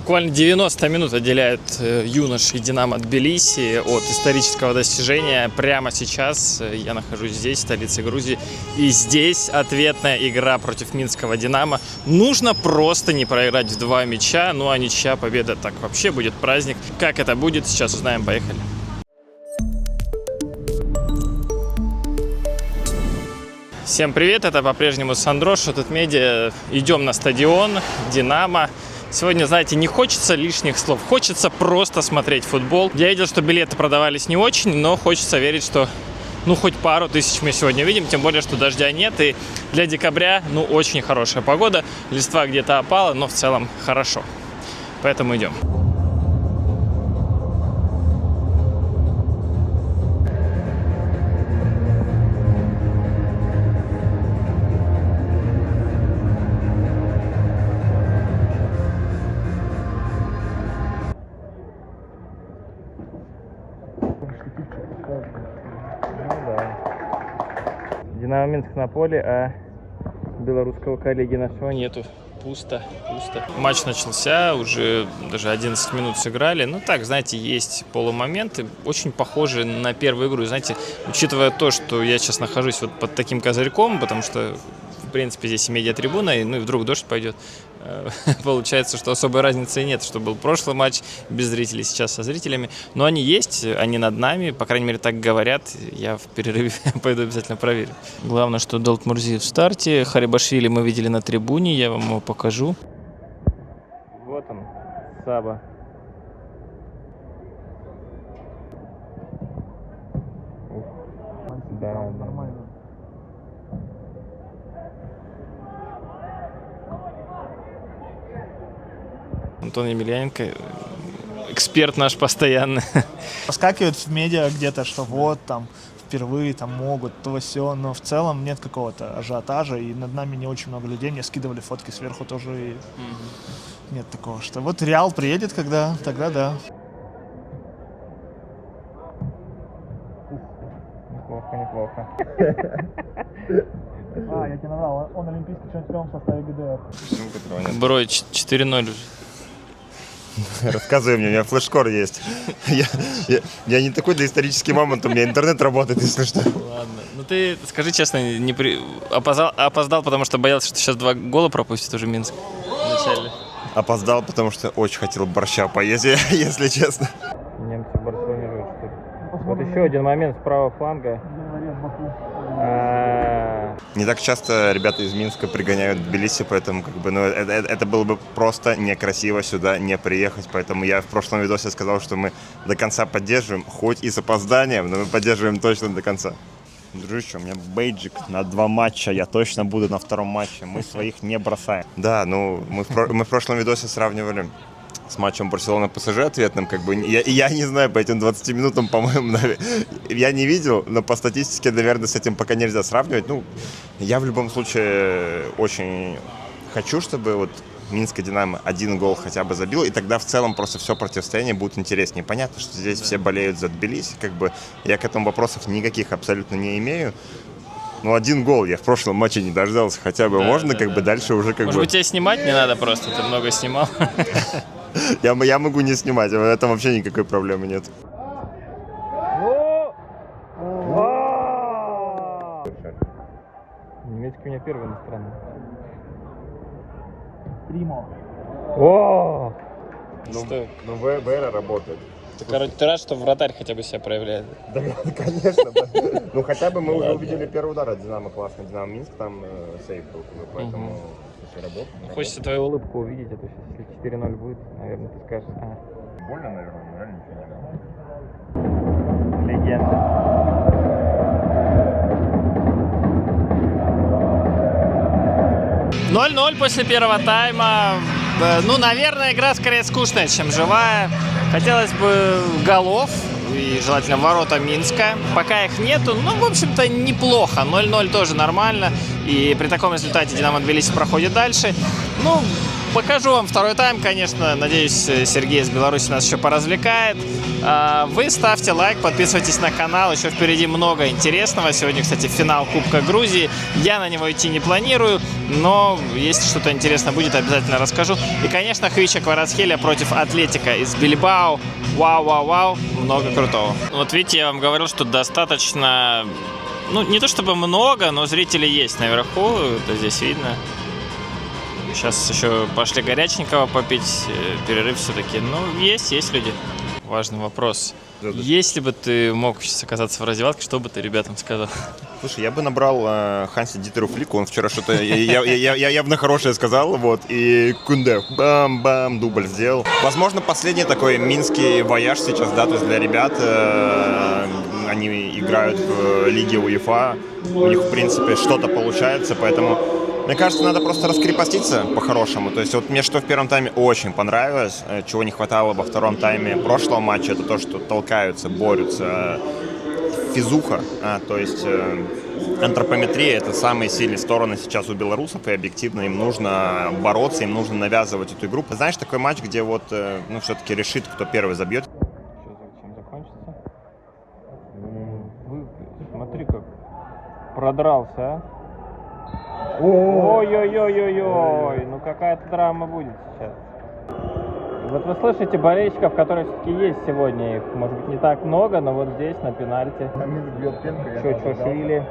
Буквально 90 минут отделяют юношей Динамо Тбилиси от исторического достижения. Прямо сейчас я нахожусь здесь, в столице Грузии. И здесь ответная игра против минского Динамо. Нужно просто не проиграть в 2 мяча. Ну а ничья, победа, так вообще будет праздник. Как это будет, сейчас узнаем. Поехали. Всем привет, это по-прежнему Сандро, Шотед Медиа. Идем на стадион Динамо. Сегодня, знаете, не хочется лишних слов, хочется просто смотреть футбол. Я видел, что билеты продавались не очень, но хочется верить, что хоть пару тысяч мы сегодня видим, тем более, что дождя нет. И для декабря, очень хорошая погода. Листва где-то опала, но в целом хорошо. Поэтому идем. Динамо Минск на поле, а белорусского коллеги нашего нету. Пусто. Матч начался, уже даже 11 минут сыграли. Ну так, знаете, есть полумоменты, очень похожи на первую игру. Знаете, учитывая то, что я сейчас нахожусь вот под таким козырьком, потому что, в принципе, здесь и медиатрибуна, и вдруг дождь пойдет. Получается, что особой разницы нет, что был прошлый матч без зрителей, сейчас со зрителями. Но они есть, они над нами, по крайней мере, так говорят. Я в перерыве пойду обязательно проверю. Главное, что Долтмурзи в старте. Харибашвили мы видели на трибуне, я вам его покажу. Вот он, Саба. Да, нормально. Антон Емельяненко, эксперт наш постоянный. Проскакивает в медиа где-то, что вот там впервые там могут, то все, но в целом нет какого-то ажиотажа, и над нами не очень много людей, мне скидывали фотки сверху тоже, и нет такого, что вот Реал приедет, когда, тогда да. Неплохо. Я тебе наврал, он олимпийский чемпион в составе ГДР. Бро, 4-0. Рассказывай мне, у меня флеш-скор есть. Я не такой доисторический мамонт, у меня интернет работает, если что. Ладно. Ну ты, скажи честно, опоздал, потому что боялся, что сейчас 2 гола пропустит уже Минск в начале. Опоздал, потому что очень хотел борща поесть, если честно. Немцы барселонируют, что ли? Вот еще один момент с правого фланга. Не так часто ребята из Минска пригоняют в Тбилиси, поэтому это было бы просто некрасиво сюда не приехать. Поэтому я в прошлом видосе сказал, что мы до конца поддерживаем, хоть и с опозданием, но мы поддерживаем точно до конца. Дружище, у меня бейджик на 2 матча, я точно буду на 2-м матче, мы своих не бросаем. Да, мы в прошлом видосе сравнивали с матчем Барселона-ПСЖ ответным, я не знаю, по этим 20 минутам, по-моему, я не видел, но по статистике, наверное, с этим пока нельзя сравнивать. Я в любом случае очень хочу, чтобы вот Минская Динамо 1 гол хотя бы забил, и тогда в целом просто все противостояние будет интереснее. Понятно, что здесь все болеют за Тбилиси, я к этому вопросов никаких абсолютно не имею. 1 гол я в прошлом матче не дождался, хотя бы можно, дальше уже Может быть, тебя снимать не надо просто, ты много снимал. Я могу не снимать, в этом вообще никакой проблемы нет. Немецкий у меня первый иностранный. Примо. О! ВР работает. Ты рад, что вратарь хотя бы себя проявляет? Да, конечно. Да. Хотя бы мы уже увидели первый удар от Динамо, классно. Динамо Минск, там сейф был, поэтому все работает. Хочется твою улыбку увидеть, а то сейчас, если 4-0 будет, наверное, ты скажешь. Больно, наверное, но реально ничего не было. Легенда. 0-0 после первого тайма. Наверное, игра скорее скучная, чем живая. Хотелось бы голов и желательно ворота Минска. Пока их нету, в общем-то, неплохо. 0-0 тоже нормально. И при таком результате Динамо Тбилиси проходит дальше. покажу вам второй тайм, конечно. Надеюсь, Сергей из Беларуси нас еще поразвлекает. Вы ставьте лайк, подписывайтесь на канал. Еще впереди много интересного. Сегодня, кстати, финал Кубка Грузии. Я на него идти не планирую, но если что-то интересное будет, обязательно расскажу. И, конечно, Хвича Кварацхелия против Атлетика из Бильбао. Вау-вау-вау, много крутого. Вот видите, я вам говорил, что достаточно, ну, не то чтобы много, но зрители есть наверху, это здесь видно. Сейчас еще пошли горяченького попить, перерыв все-таки. Ну, есть люди. Важный вопрос. Если бы ты мог сейчас оказаться в раздевалке, что бы ты ребятам сказал? Слушай, я бы набрал Ханси Дитеру Флику, он вчера что-то явно хорошее сказал, вот, и Кунде бам-бам, дубль сделал. Возможно, последний такой минский вояж сейчас, да, то есть для ребят, они играют в лиге УЕФА, у них, в принципе, что-то получается, поэтому, мне кажется, надо просто раскрепоститься по-хорошему. То есть вот мне что в первом тайме очень понравилось, чего не хватало во втором тайме прошлого матча, это то, что толкаются, борются, физуха, то есть антропометрия — это самые сильные стороны сейчас у белорусов, и объективно им нужно бороться, им нужно навязывать эту игру. Знаешь, такой матч, где вот, ну, все-таки решит, кто первый забьет. Чем закончится? Смотри, как продрался, а? Ой-ой-ой-ой-ой, ну какая-то драма будет сейчас. Вот вы слышите болельщиков, которые все-таки есть сегодня, их может быть не так много, но вот здесь на пенальти. Чо-чо-швили.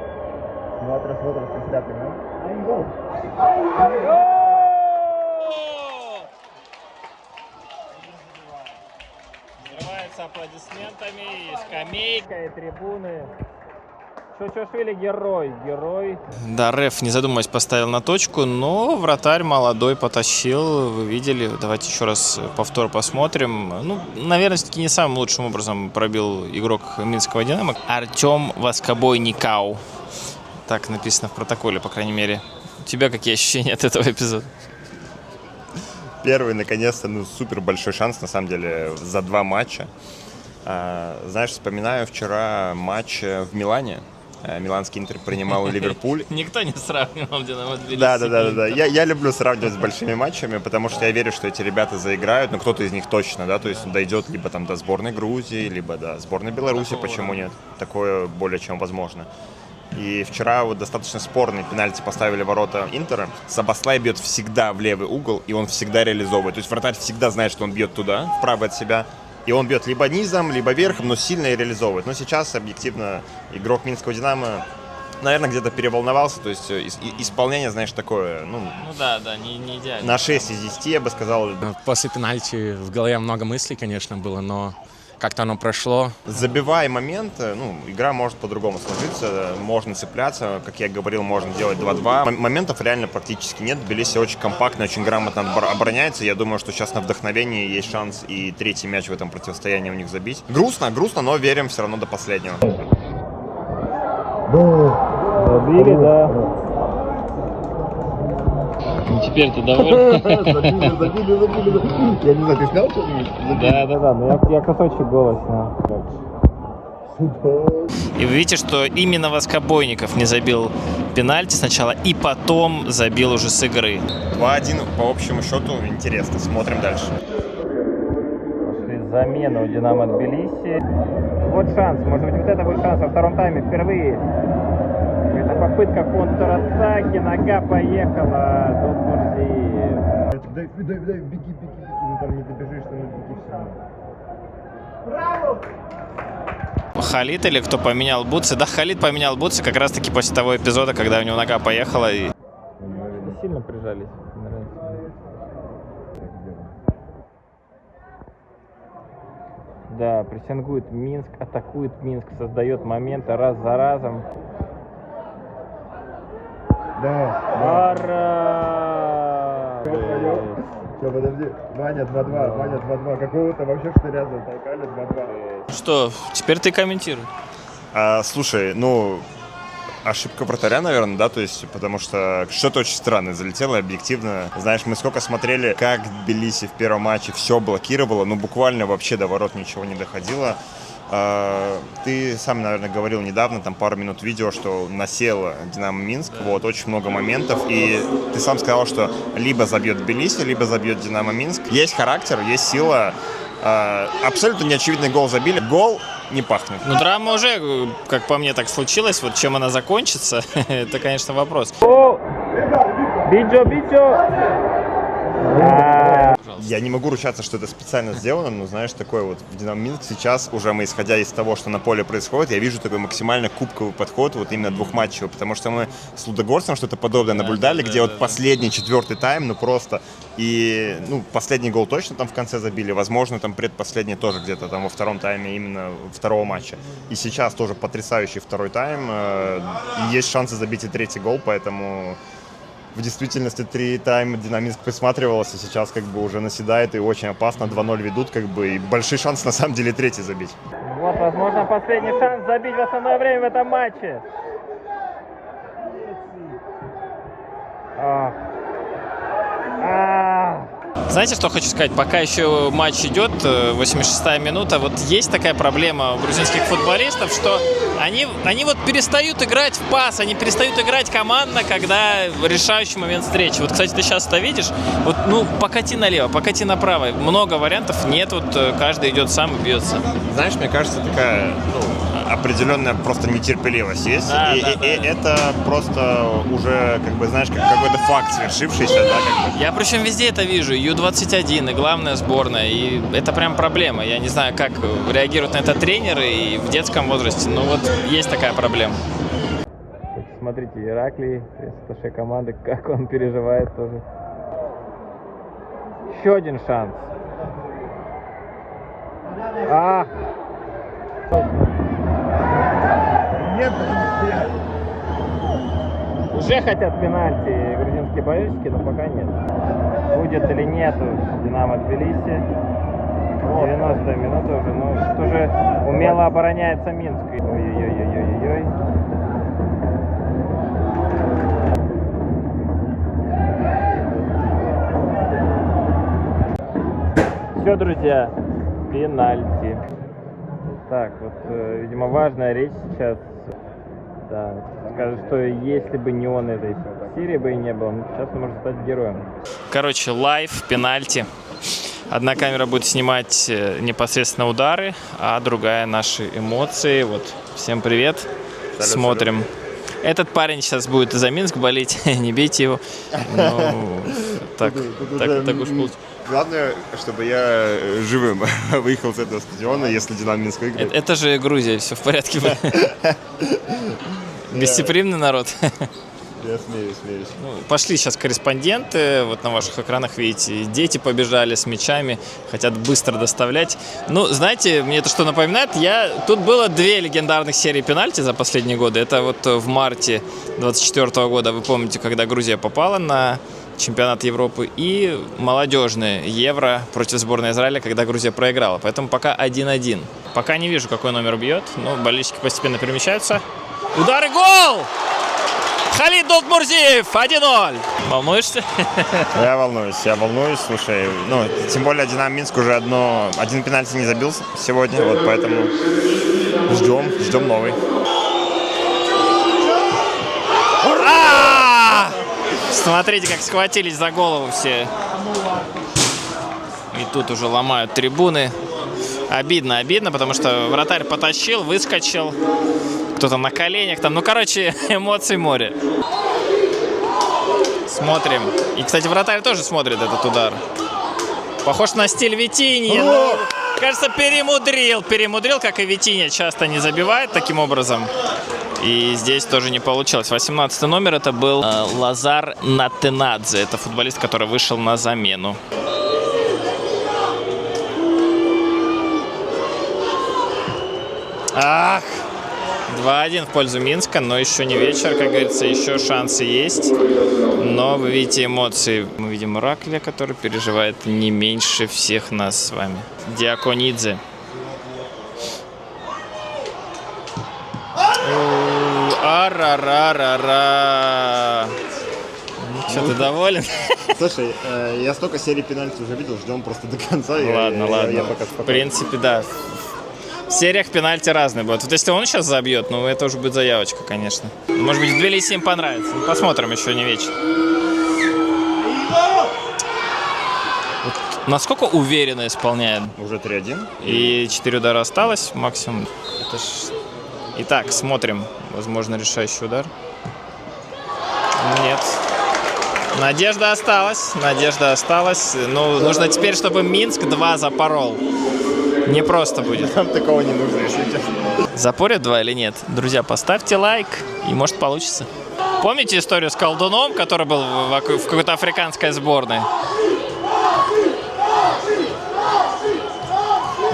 Взрывается аплодисментами, и скамейка, и трибуны. Чо-чо-швили герой. Да, реф, не задумываясь, поставил на точку, но вратарь молодой потащил, вы видели. Давайте еще раз повтор посмотрим. Ну, наверное, все-таки не самым лучшим образом пробил игрок Минского Динамо. Артем Воскобойникау. Так написано в протоколе, по крайней мере. У тебя какие ощущения от этого эпизода? Первый, наконец-то, ну, супер большой шанс, на самом деле, за 2 матча. Знаешь, вспоминаю вчера матч в Милане. Миланский Интер принимал Ливерпуль. Никто не сравнивал Динамо Тбилиси. Да. Я люблю сравнивать с большими матчами, потому что я верю, что эти ребята заиграют, но кто-то из них точно, да, то есть дойдет либо там до сборной Грузии, либо до сборной Беларуси, почему нет? Такое более чем возможно. И вчера вот достаточно спорный пенальти поставили ворота Интера. Сабаслай бьет всегда в левый угол, и он всегда реализовывает. То есть вратарь всегда знает, что он бьет туда, вправо от себя. И он бьет либо низом, либо верхом, но сильно и реализовывает. Но сейчас, объективно, игрок Минского Динамо, наверное, где-то переволновался. То есть исполнение, знаешь, такое, ну да, не идеально. На 6 из 10, я бы сказал. После пенальти в голове много мыслей, конечно, было, но как-то оно прошло. Забивая моменты, ну, игра может по-другому сложиться, можно цепляться, как я говорил, можно делать 2-2. Моментов реально практически нет, Тбилиси очень компактно, очень грамотно обороняется, я думаю, что сейчас на вдохновении есть шанс и третий мяч в этом противостоянии у них забить. Грустно, но верим все равно до последнего. Забили, да. Ну, теперь-то доволен. Забили. Я не знаю, ты снял что-нибудь? Да, но я кусочек голос снял. И вы видите, что именно Воскобойников не забил пенальти сначала, и потом забил уже с игры. 2-1 по общему счету, интересно, смотрим дальше. Пошли замены у Динамо Тбилиси. Вот шанс, может быть, вот это будет шанс во втором тайме впервые. Это попытка контратаки, нога поехала до Мурзиев. Дай, беги, ну там не добежишь, ты беги все равно. Халид или кто поменял бутсы? Да, Халид поменял бутсы как раз таки после того эпизода, когда у него нога поехала и... Сильно прижались. Да, прессингует Минск, атакует Минск, создает моменты раз за разом. Да. Все, подожди. Ваня 2-2. Какого-то вообще штыряза толкали 2-2. Что, теперь ты комментируй. Слушай, ну, ошибка вратаря, наверное, да, то есть, потому что что-то очень странное залетело, объективно. Знаешь, мы сколько смотрели, как Тбилиси в первом матче все блокировало, ну, буквально вообще до ворот ничего не доходило. Ты сам, наверное, говорил недавно, там пару минут видео, что насел Динамо Минск, вот, очень много моментов, и ты сам сказал, что либо забьет Тбилиси, либо забьет Динамо Минск. Есть характер, есть сила, абсолютно неочевидный гол забили, гол не пахнет. Ну, драма уже, как по мне, так случилась. Вот чем она закончится, это, конечно, вопрос. Я не могу ручаться, что это специально сделано, но, знаешь, такой вот в Динамо Минск сейчас, уже мы, исходя из того, что на поле происходит, я вижу такой максимально кубковый подход вот именно двухматчевый, потому что мы с Лудогорцем что-то подобное наблюдали, где вот последний, четвертый тайм, ну просто, и, ну, последний гол точно там в конце забили, возможно, там предпоследний тоже где-то там во втором тайме именно второго матча. И сейчас тоже потрясающий второй тайм, и есть шансы забить и третий гол, поэтому... В действительности 3 тайма Динаминск присматривался, сейчас как бы уже наседает и очень опасно, 2-0 ведут, как бы, и большой шанс на самом деле третий забить. Вот, возможно, последний шанс забить в основное время в этом матче. Знаете, что хочу сказать? Пока еще матч идет, 86-я минута, вот есть такая проблема у грузинских футболистов, что они вот перестают играть в пас, они перестают играть командно, когда решающий момент встречи. Вот, кстати, ты сейчас это видишь, вот, ну, покати налево, покати направо, много вариантов нет, вот каждый идет сам и бьется. Знаешь, мне кажется, такая, ну, определенная просто нетерпеливость есть, и это просто уже, как бы, знаешь, как какой-то факт свершившийся, да, как бы. Я причем везде это вижу, Ю-21 и главная сборная, и это прям проблема. Я не знаю, как реагируют на это тренеры и в детском возрасте, но вот есть такая проблема. Смотрите, Ираклий, старшая команды, как он переживает тоже. Еще один шанс. Нет, уже хотят пенальти грузинские болельщики, но пока нет. Будет или нет Динамо Тбилиси. 90-я минута уже, но тут уже умело обороняется Минск. Ой-ой-ой-ой-ой-ой. Все, друзья, пенальти. Так, вот, видимо, важная речь сейчас. Да, скажет, что если бы не он, этой серии бы и не было, сейчас он может стать героем. Короче, лайв, пенальти. Одна камера будет снимать непосредственно удары, а другая наши эмоции. Вот, всем привет. Салют, Смотрим. салют. Этот парень сейчас будет за Минск болеть, не бейте его. Ну, так уж получилось. Главное, чтобы я живым выехал с этого стадиона, если Динамо Минск выиграет. Это же Грузия, все в порядке. Гостеприимный народ. Я смеюсь. Ну, пошли сейчас корреспонденты, вот на ваших экранах видите, дети побежали с мячами, хотят быстро доставлять. Ну, знаете, мне это что напоминает? Тут было 2 легендарных серии пенальти за последние годы. Это вот в марте 2024 года, вы помните, когда Грузия попала на чемпионат Европы, и молодежные Евро против сборной Израиля, когда Грузия проиграла. Поэтому пока 1-1. Пока не вижу, какой номер бьет, но болельщики постепенно перемещаются. Удар и гол! Халид Долгмурзиев, 1-0. Волнуешься? Я волнуюсь, слушай, ну, тем более Динамо Минск уже один пенальти не забил сегодня, вот поэтому ждем новый. Смотрите, как схватились за голову все. И тут уже ломают трибуны. Обидно, потому что вратарь потащил, выскочил. Кто-то на коленях там. Ну, короче, эмоций море. Смотрим. И, кстати, вратарь тоже смотрит этот удар. Похож на стиль Витиньи. Но, кажется, перемудрил, как и Витинья часто не забивает таким образом. И здесь тоже не получилось. 18 номер это был Лазар Натенадзе. Это футболист, который вышел на замену. Ах! 2-1 в пользу Минска, но еще не вечер, как говорится, еще шансы есть. Но вы видите эмоции. Мы видим Ираклия, который переживает не меньше всех нас с вами. Диаконидзе. Ара-ра-ра-ра. Что, ты доволен? Слушай, я столько серий пенальти уже видел, ждем просто до конца. Ладно. В принципе, да. В сериях пенальти разные будут. Вот если он сейчас забьет, ну это уже будет заявочка, конечно. Может быть, в Тбилиси им понравится. Ну, посмотрим, еще не вечер. Вот насколько уверенно исполняет. Уже 3-1. И 4 удара осталось максимум. Это ж... Итак, смотрим. Возможно, решающий удар. Нет. Надежда осталась. Надежда осталась. Ну, нужно теперь, чтобы Минск 2 запорол. Не просто будет. Нам такого не нужно, если честно. Запорят 2 или нет? Друзья, поставьте лайк, и может получится. Помните историю с колдуном, который был в какой-то африканской сборной?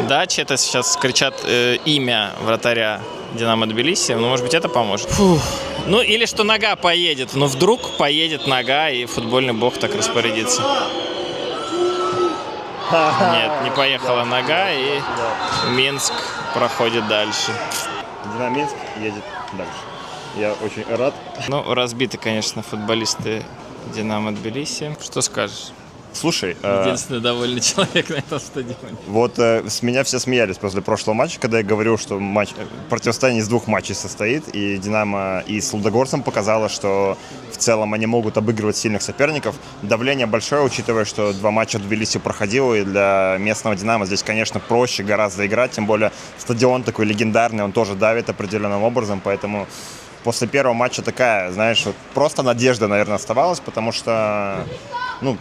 Да, чьи-то сейчас кричат имя вратаря Динамо Тбилиси. Ну, может быть, это поможет. Фух. Ну, или что нога поедет. Ну, вдруг поедет нога, и футбольный бог так распорядится. Нет, не поехала нога, и Минск проходит дальше. Динамо Минск едет дальше. Я очень рад. Ну, разбиты, конечно, футболисты Динамо Тбилиси. Что скажешь? Слушай, Единственный довольный человек на этом стадионе. вот с меня все смеялись после прошлого матча, когда я говорил, что противостояние из 2 матчей состоит, и Динамо и с Лудогорцем показало, что в целом они могут обыгрывать сильных соперников. Давление большое, учитывая, что 2 матча в Тбилиси проходило, и для местного Динамо здесь, конечно, проще гораздо играть, тем более стадион такой легендарный, он тоже давит определенным образом, поэтому после первого матча такая, знаешь, вот просто надежда, наверное, оставалась, потому что, ну,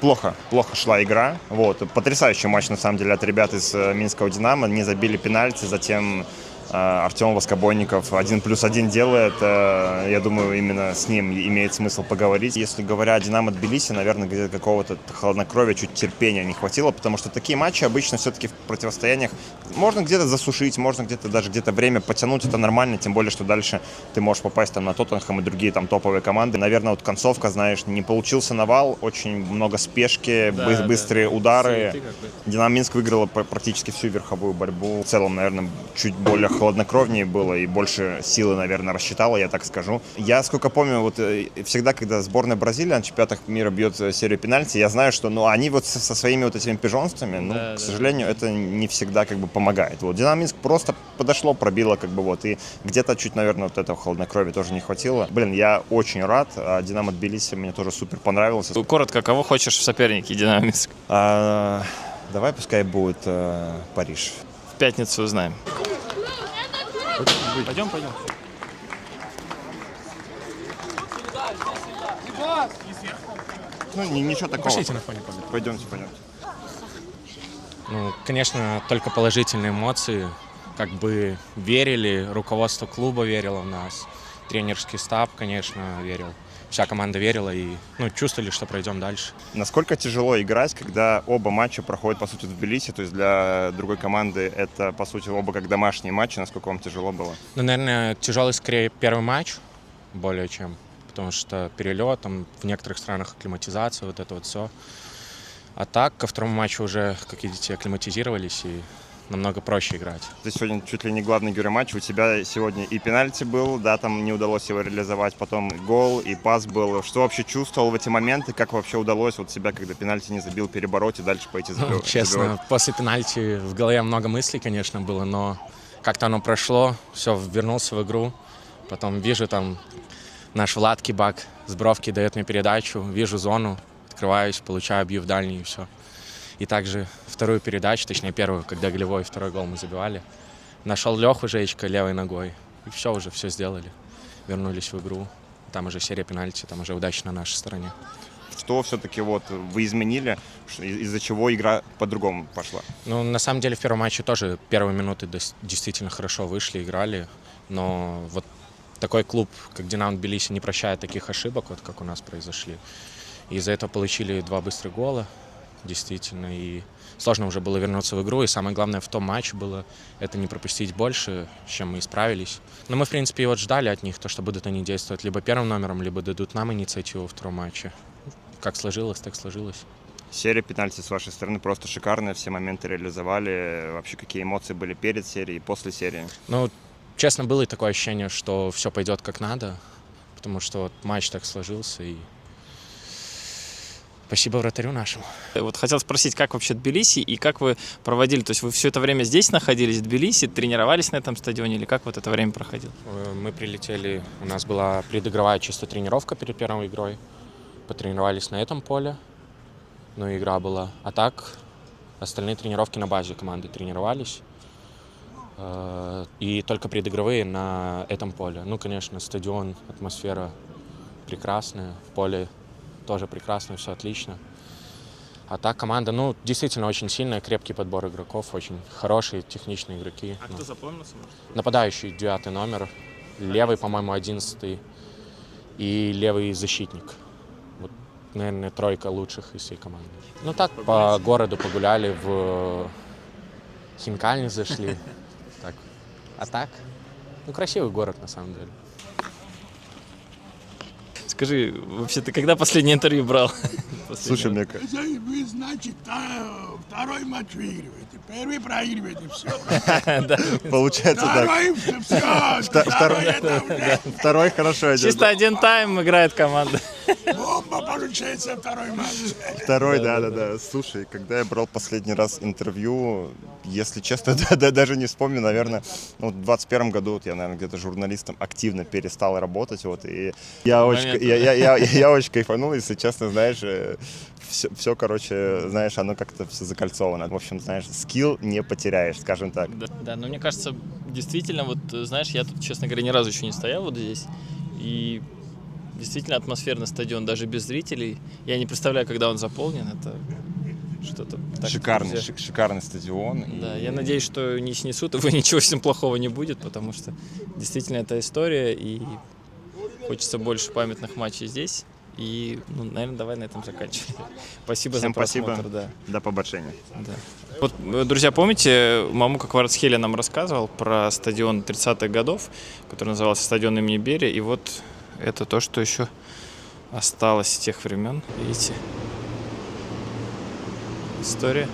плохо шла игра. Вот. Потрясающий матч, на самом деле, от ребят из Минского Динамо. Не забили пенальти, затем Артем Воскобойников 1+1 делает. Я думаю, именно с ним имеет смысл поговорить. Если говоря о Динамо Тбилиси, наверное, где-то какого-то хладнокровия, чуть терпения не хватило, потому что такие матчи обычно все-таки в противостояниях можно где-то засушить, можно где-то время потянуть, это нормально, тем более, что дальше ты можешь попасть там на Тоттенхэм и другие там топовые команды. Наверное, вот концовка, знаешь, не получился навал, очень много спешки, быстрые удары. Динамо Минск выиграла практически всю верховую борьбу. В целом, наверное, чуть более хладнокровнее было и больше силы, наверное, рассчитала, я так скажу. Я, сколько помню, вот всегда, когда сборная Бразилии на чемпионатах мира бьет серию пенальти, я знаю, что, ну, они вот со своими вот этими пижонствами, ну, к сожалению, это не всегда как бы помогает. Вот Динамо Минск просто подошло, пробило, как бы вот, и где-то чуть, наверное, вот этого хладнокровия тоже не хватило. Блин, я очень рад, а Динамо Тбилиси мне тоже супер понравился. Коротко, кого хочешь в сопернике Динамо Минск? Давай, пускай будет Париж. В пятницу узнаем. Пойдем. Ну, ничего такого. Пошлите на фоне победы. Пойдемте. Ну, конечно, только положительные эмоции. Как бы верили, руководство клуба верило в нас, тренерский штаб, конечно, верил. Вся команда верила и, ну, чувствовали, что пройдем дальше. Насколько тяжело играть, когда оба матча проходят, по сути, в Тбилиси, то есть для другой команды это, по сути, оба как домашние матчи, насколько вам тяжело было? Ну, наверное, тяжелый скорее первый матч, более чем, потому что перелет, там в некоторых странах акклиматизация, вот это вот все. А так, ко второму матчу уже, как видите, акклиматизировались и намного проще играть. Ты сегодня чуть ли не главный герой матча. У тебя сегодня и пенальти был, да, там не удалось его реализовать, потом гол и пас был. Что вообще чувствовал в эти моменты? Как вообще удалось вот себя, когда пенальти не забил, перебороть и дальше пойти забивать? Честно, после пенальти в голове много мыслей, конечно, было, но как-то оно прошло, все, вернулся в игру. Потом вижу там наш Влад Кибак с бровки дает мне передачу, вижу зону, открываюсь, получаю, бью в дальний и все. И также вторую передачу, точнее первую, когда голевой второй гол мы забивали, нашел Леху Жечка левой ногой. И все сделали. Вернулись в игру. Там уже серия пенальти, там уже удача на нашей стороне. Что все-таки вот вы изменили, из-за чего игра по-другому пошла? Ну, на самом деле в первом матче тоже первые минуты действительно хорошо вышли, играли. Но вот такой клуб, как Динамо Тбилиси, не прощает таких ошибок, вот как у нас произошли. И из-за этого получили 2 быстрых гола. Действительно, и сложно уже было вернуться в игру, и самое главное в том матче было это не пропустить больше, с чем мы исправились. Но мы, в принципе, и вот ждали от них, то, что будут они действовать либо первым номером, либо дадут нам инициативу во втором матче. Как сложилось, так сложилось. Серия пенальти с вашей стороны просто шикарная, все моменты реализовали. Вообще, какие эмоции были перед серией и после серии? Ну, честно, было и такое ощущение, что все пойдет как надо, потому что вот матч так сложился, и Спасибо вратарю нашему. Вот хотел спросить, как вообще Тбилиси и как вы проводили? То есть вы все это время здесь находились, в Тбилиси, тренировались на этом стадионе или как вот это время проходило? Мы прилетели, у нас была предыгровая чисто тренировка перед первой игрой. Потренировались на этом поле, но игра была. А так, остальные тренировки на базе команды тренировались. И только предыгровые на этом поле. Ну, конечно, стадион, атмосфера прекрасная, поле тоже прекрасное, все отлично. А так команда, ну, действительно очень сильная, крепкий подбор игроков, очень хорошие, техничные игроки. А кто запомнился? Может? Нападающий 9 номер, левый, по-моему, 11 и левый защитник. Вот, наверное, тройка лучших из всей команды. Ну так, по городу погуляли, в Хинкальни зашли. Так. А так, ну, красивый город на самом деле. Скажи, вообще ты когда последнее интервью брал? Слушай, мне кажется... Вы, значит, второй матч выигрываете, первый проигрываете, все. Получается так. Второй, все. Второй хорошо идет. Чисто один тайм играет команда. Бомба получается второй матч. Второй, да. Слушай, когда я брал последний раз интервью, если честно, даже не вспомню, наверное, ну, в 2021 году вот я, наверное, где-то журналистом активно перестал работать, вот, и я очень кайфанул, если честно, знаешь, все, короче, знаешь, оно как-то все закольцовано. В общем, знаешь, скилл не потеряешь, скажем так. Да, но мне кажется, действительно, вот, знаешь, я тут, честно говоря, ни разу еще не стоял вот здесь, и действительно атмосферный стадион, даже без зрителей. Я не представляю, когда он заполнен, это что-то... Шикарный стадион. Да, я надеюсь, что не снесут его, ничего с ним плохого не будет, потому что действительно это история, и хочется больше памятных матчей здесь. И, ну, наверное, давай на этом заканчивать. Спасибо Всем за просмотр. спасибо. Да. До побольшения. Да. Вот, друзья, помните, Мамука Кварцхелия нам рассказывал про стадион 30-х годов, который назывался стадион имени Берия, и вот это то, что еще осталось с тех времен. Видите? История.